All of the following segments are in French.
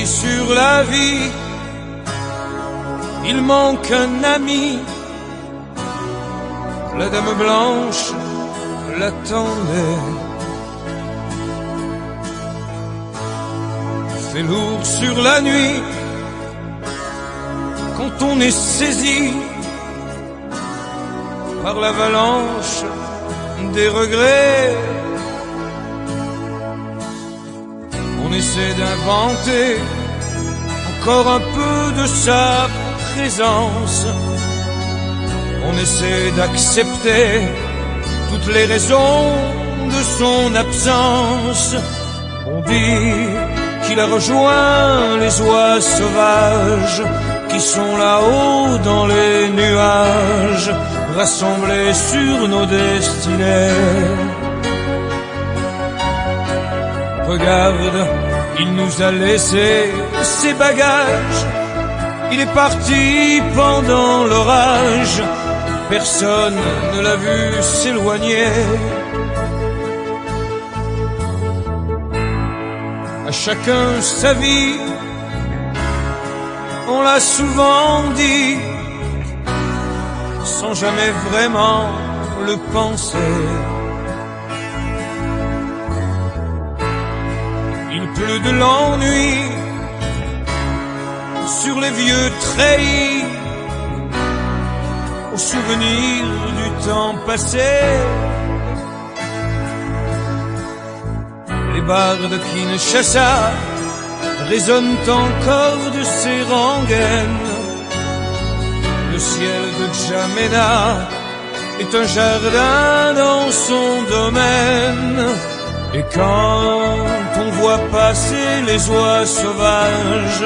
prie sur la vie, il manque un ami. La dame blanche l'attendait. Fait lourd sur la nuit quand on est saisi par l'avalanche des regrets. On essaie d'inventer encore un peu de sa présence. On essaie d'accepter toutes les raisons de son absence. On dit qu'il a rejoint les oies sauvages qui sont là-haut dans les nuages, rassemblés sur nos destinées. Regarde, il nous a laissé ses bagages. Il est parti pendant l'orage. Personne ne l'a vu s'éloigner. À chacun sa vie, on l'a souvent dit, sans jamais vraiment le penser. Il pleut de l'ennui sur les vieux treillis, au souvenir du temps passé. Les bardes de Kinshasa résonnent encore de ses rengaines. Le ciel de Djamena est un jardin dans son domaine. Et quand on voit passer les oies sauvages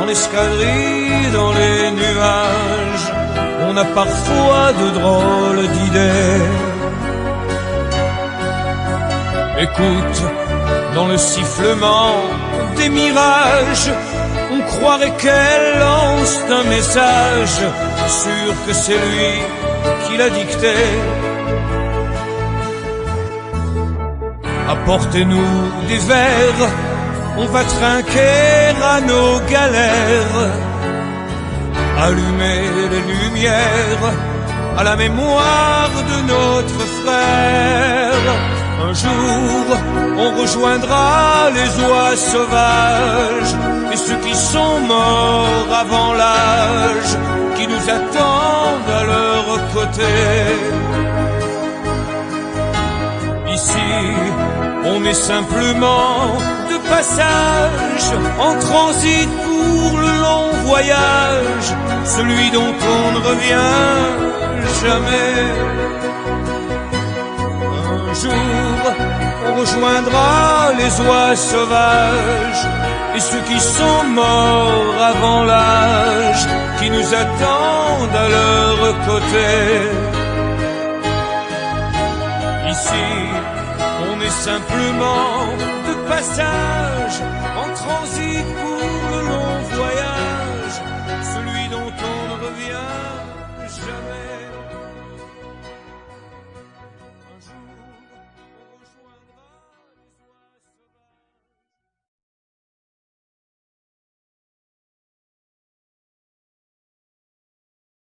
en escadrille dans les nuages, on a parfois de drôles d'idées. Écoute, dans le sifflement des mirages, on croirait qu'elle lance un message, sûr que c'est lui qui l'a dicté. Apportez-nous des verres, on va trinquer à nos galères. Allumez les lumières à la mémoire de notre frère. Un jour, on rejoindra les oies sauvages et ceux qui sont morts avant l'âge, qui nous attendent à leur côté. Ici, on est simplement de passage, en transit pour le long voyage, celui dont on ne revient jamais. Un jour, on rejoindra les oies sauvages et ceux qui sont morts avant l'âge, qui nous attendent à leur côté. Ici, on est simplement de passage, en transit pour le long